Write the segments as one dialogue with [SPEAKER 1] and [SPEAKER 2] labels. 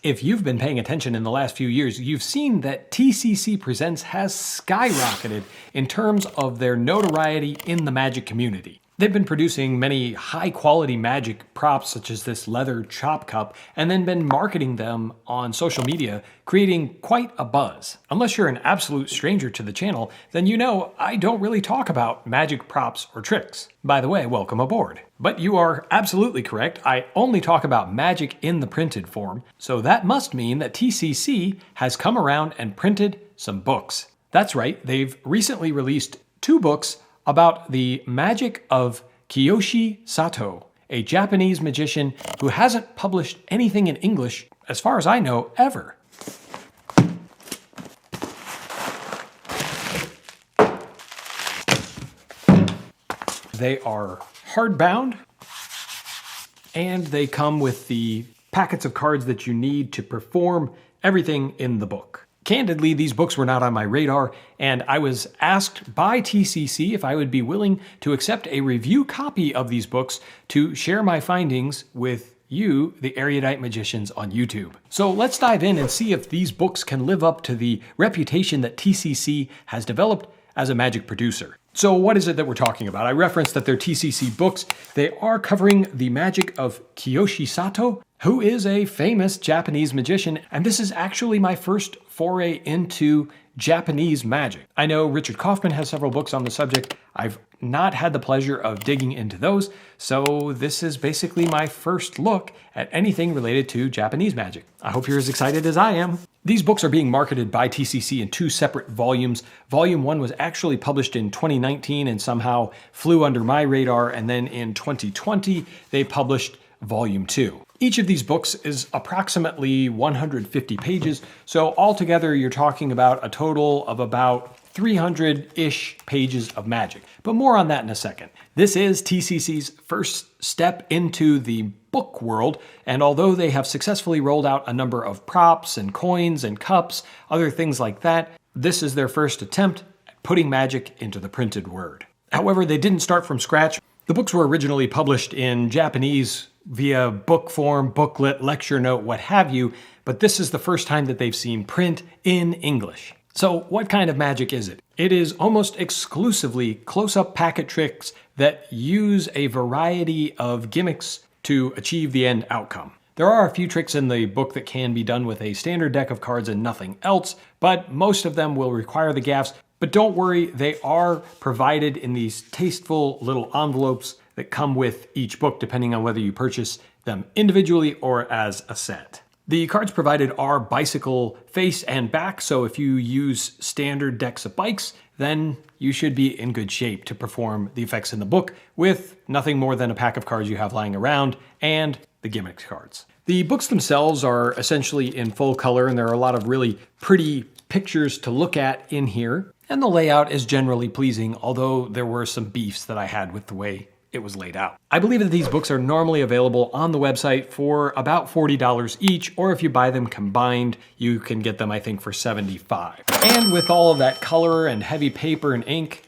[SPEAKER 1] If you've been paying attention in the last few years, you've seen that TCC Presents has skyrocketed in terms of their notoriety in the magic community. They've been producing many high-quality magic props such as this leather chop cup and then been marketing them on social media, creating quite a buzz. Unless you're an absolute stranger to the channel, then you know I don't really talk about magic props or tricks. By the way, welcome aboard. But you are absolutely correct, I only talk about magic in the printed form, so that must mean that TCC has come around and printed some books. That's right, they've recently released 2 books about the magic of Kiyoshi Satoh, a Japanese magician who hasn't published anything in English, as far as I know, ever. They are hardbound, and they come with the packets of cards that you need to perform everything in the book. Candidly, these books were not on my radar, and I was asked by TCC if I would be willing to accept a review copy of these books to share my findings with you, the Erudite magicians on YouTube. So let's dive in and see if these books can live up to the reputation that TCC has developed as a magic producer. So what is it that we're talking about? I referenced that they're TCC books. They are covering the magic of Kiyoshi Satoh, who is a famous Japanese magician, and this is actually my first foray into Japanese magic. I know Richard Kaufman has several books on the subject. I've not had the pleasure of digging into those, so this is basically my first look at anything related to Japanese magic. I hope you're as excited as I am. These books are being marketed by TCC in 2 separate volumes. Volume 1 was actually published in 2019 and somehow flew under my radar, and then in 2020 they published Volume 2. Each of these books is approximately 150 pages, so altogether you're talking about a total of about 300-ish pages of magic. But more on that in a second. This is TCC's first step into the book world, and although they have successfully rolled out a number of props and coins and cups, other things like that, this is their first attempt at putting magic into the printed word. However, they didn't start from scratch. The books were originally published in Japanese via book form, booklet, lecture note, what have you, but this is the first time that they've seen print in English. So what kind of magic is it? It is almost exclusively close-up packet tricks that use a variety of gimmicks to achieve the end outcome. There are a few tricks in the book that can be done with a standard deck of cards and nothing else, but most of them will require the gaffs. But don't worry, they are provided in these tasteful little envelopes that come with each book, depending on whether you purchase them individually or as a set. The cards provided are bicycle face and back, so if you use standard decks of bikes, then you should be in good shape to perform the effects in the book with nothing more than a pack of cards you have lying around and the gimmick cards. The books themselves are essentially in full color, and there are a lot of really pretty pictures to look at in here, and the layout is generally pleasing, although there were some beefs that I had with the way it was laid out. I believe that these books are normally available on the website for about $40 each, or if you buy them combined, you can get them, I think, for $75. And with all of that color and heavy paper and ink,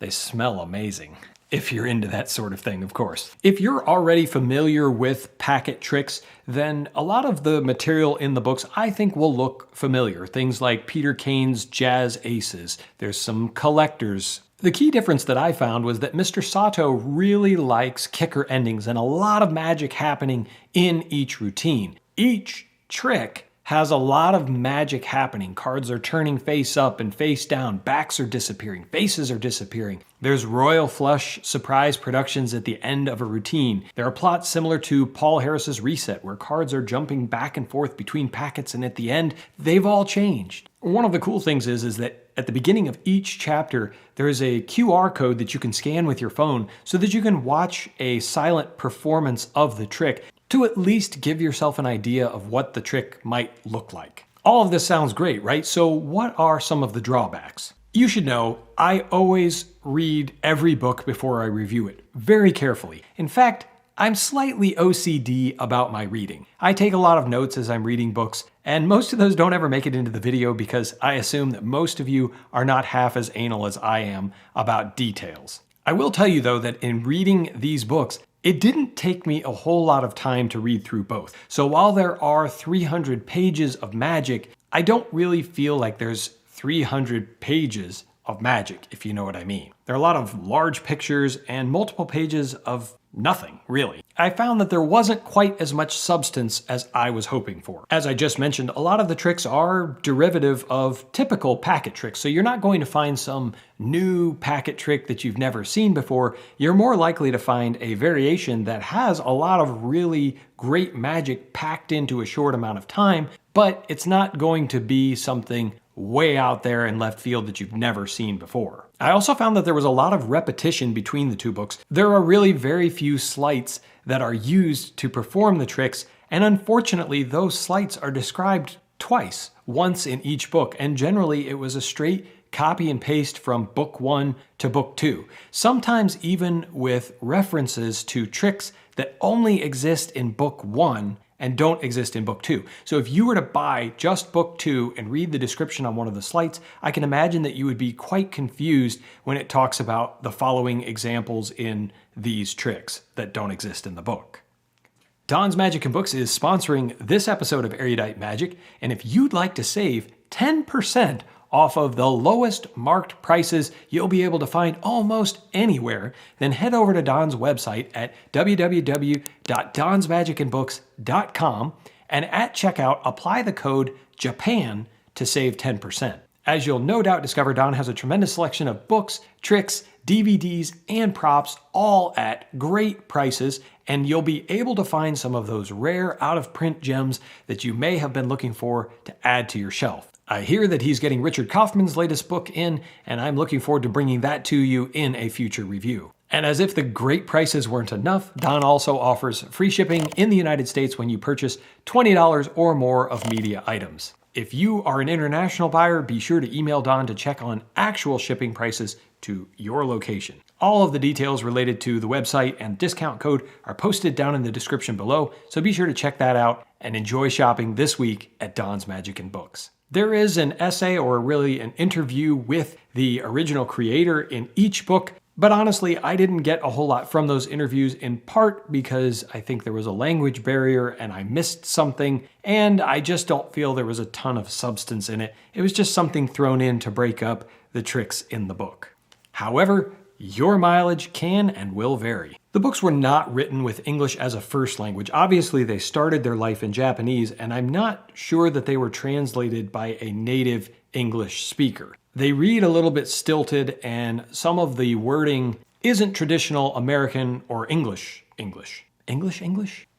[SPEAKER 1] they smell amazing. If you're into that sort of thing, of course. If you're already familiar with packet tricks, then a lot of the material in the books I think will look familiar. Things like Peter Kane's Jazz Aces. There's some collectors. The key difference that I found was that Mr. Satoh really likes kicker endings and a lot of magic happening in each routine. Each trick has a lot of magic happening. Cards are turning face up and face down. Backs are disappearing. Faces are disappearing. There's royal flush surprise productions at the end of a routine. There are plots similar to Paul Harris's Reset, where cards are jumping back and forth between packets, and at the end, they've all changed. One of the cool things is that at the beginning of each chapter, there is a QR code that you can scan with your phone so that you can watch a silent performance of the trick to at least give yourself an idea of what the trick might look like. All of this sounds great, right? So what are some of the drawbacks? You should know, I always read every book before I review it, very carefully. In fact, I'm slightly OCD about my reading. I take a lot of notes as I'm reading books, and most of those don't ever make it into the video because I assume that most of you are not half as anal as I am about details. I will tell you though that in reading these books, It didn't take me a whole lot of time to read through both. So while there are 300 pages of magic, I don't really feel like there's 300 pages of magic, if you know what I mean. There are a lot of large pictures and multiple pages of nothing, really. I found that there wasn't quite as much substance as I was hoping for. As I just mentioned, a lot of the tricks are derivative of typical packet tricks, so you're not going to find some new packet trick that you've never seen before. You're more likely to find a variation that has a lot of really great magic packed into a short amount of time, but it's not going to be something way out there in left field that you've never seen before. I also found that there was a lot of repetition between the two books. There are really very few sleights that are used to perform the tricks, and unfortunately those sleights are described twice, once in each book, and generally it was a straight copy and paste from book 1 to book 2, sometimes even with references to tricks that only exist in book 1 and don't exist in book 2. So if you were to buy just book 2 and read the description on one of the sleights, I can imagine that you would be quite confused when it talks about the following examples in these tricks that don't exist in the book. Don's Magic and Books is sponsoring this episode of Erudite Magic, and if you'd like to save 10% off of the lowest marked prices you'll be able to find almost anywhere, then head over to Don's website at www.donsmagicandbooks.com and at checkout apply the code JAPAN to save 10%. As you'll no doubt discover, Don has a tremendous selection of books, tricks, DVDs, and props, all at great prices, and you'll be able to find some of those rare out-of-print gems that you may have been looking for to add to your shelf. I hear that he's getting Richard Kaufman's latest book in, and I'm looking forward to bringing that to you in a future review. And as if the great prices weren't enough, Don also offers free shipping in the United States when you purchase $20 or more of media items. If you are an international buyer, be sure to email Don to check on actual shipping prices to your location. All of the details related to the website and discount code are posted down in the description below, so be sure to check that out and enjoy shopping this week at Don's Magic and Books. There is an essay or really an interview with the original creator in each book, but honestly, I didn't get a whole lot from those interviews, in part because I think there was a language barrier and I missed something, and I just don't feel there was a ton of substance in it. It was just something thrown in to break up the tricks in the book. However, your mileage can and will vary. The books were not written with English as a first language. Obviously, they started their life in Japanese, and I'm not sure that they were translated by a native English speaker. They read a little bit stilted, and some of the wording isn't traditional American or English.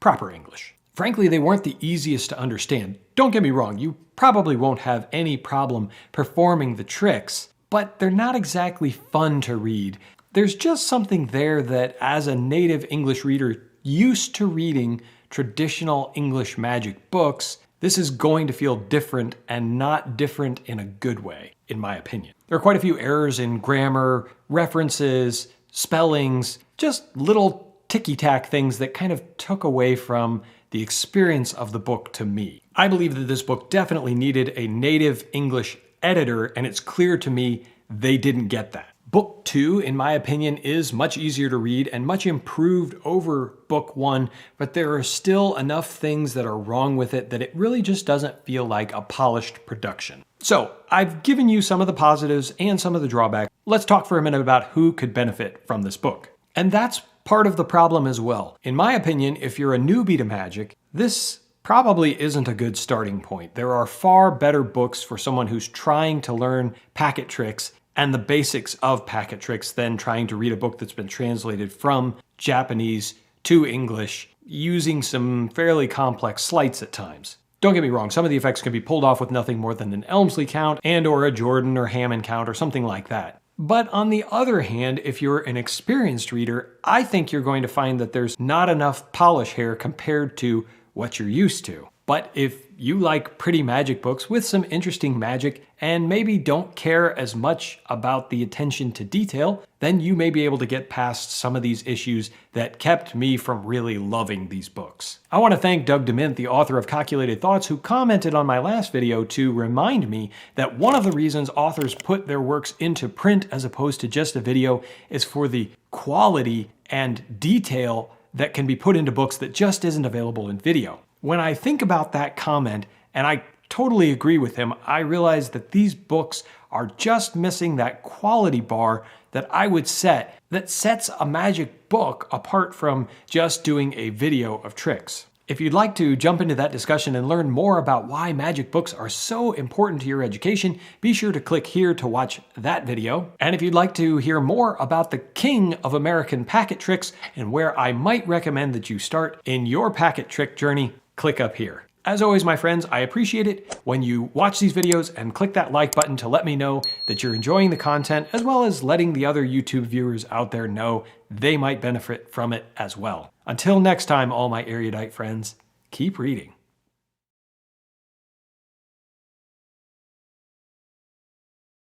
[SPEAKER 1] Proper English. Frankly, they weren't the easiest to understand. Don't get me wrong, you probably won't have any problem performing the tricks, but they're not exactly fun to read. There's just something there that, as a native English reader used to reading traditional English magic books, this is going to feel different, and not different in a good way, in my opinion. There are quite a few errors in grammar, references, spellings, just little ticky-tack things that kind of took away from the experience of the book to me. I believe that this book definitely needed a native English editor, and it's clear to me they didn't get that. Book 2, in my opinion, is much easier to read and much improved over book 1, but there are still enough things that are wrong with it that it really just doesn't feel like a polished production. So, I've given you some of the positives and some of the drawbacks. Let's talk for a minute about who could benefit from this book. And that's part of the problem as well. In my opinion, if you're a newbie to magic, this probably isn't a good starting point. There are far better books for someone who's trying to learn packet tricks and the basics of packet tricks than trying to read a book that's been translated from Japanese to English using some fairly complex sleights at times. Don't get me wrong, some of the effects can be pulled off with nothing more than an Elmsley count and or a Jordan or Hammond count or something like that. But on the other hand, if you're an experienced reader, I think you're going to find that there's not enough polish here compared to what you're used to. But if you like pretty magic books with some interesting magic and maybe don't care as much about the attention to detail, then you may be able to get past some of these issues that kept me from really loving these books. I want to thank Doug DeMint, the author of Calculated Thoughts, who commented on my last video to remind me that one of the reasons authors put their works into print as opposed to just a video is for the quality and detail that can be put into books that just isn't available in video. When I think about that comment, and I totally agree with him, I realize that these books are just missing that quality bar that I would set that sets a magic book apart from just doing a video of tricks. If you'd like to jump into that discussion and learn more about why magic books are so important to your education, be sure to click here to watch that video. And if you'd like to hear more about the king of American packet tricks and where I might recommend that you start in your packet trick journey, click up here. As always, my friends, I appreciate it when you watch these videos and click that like button to let me know that you're enjoying the content, as well as letting the other YouTube viewers out there know they might benefit from it as well. Until next time, all my erudite friends, keep reading.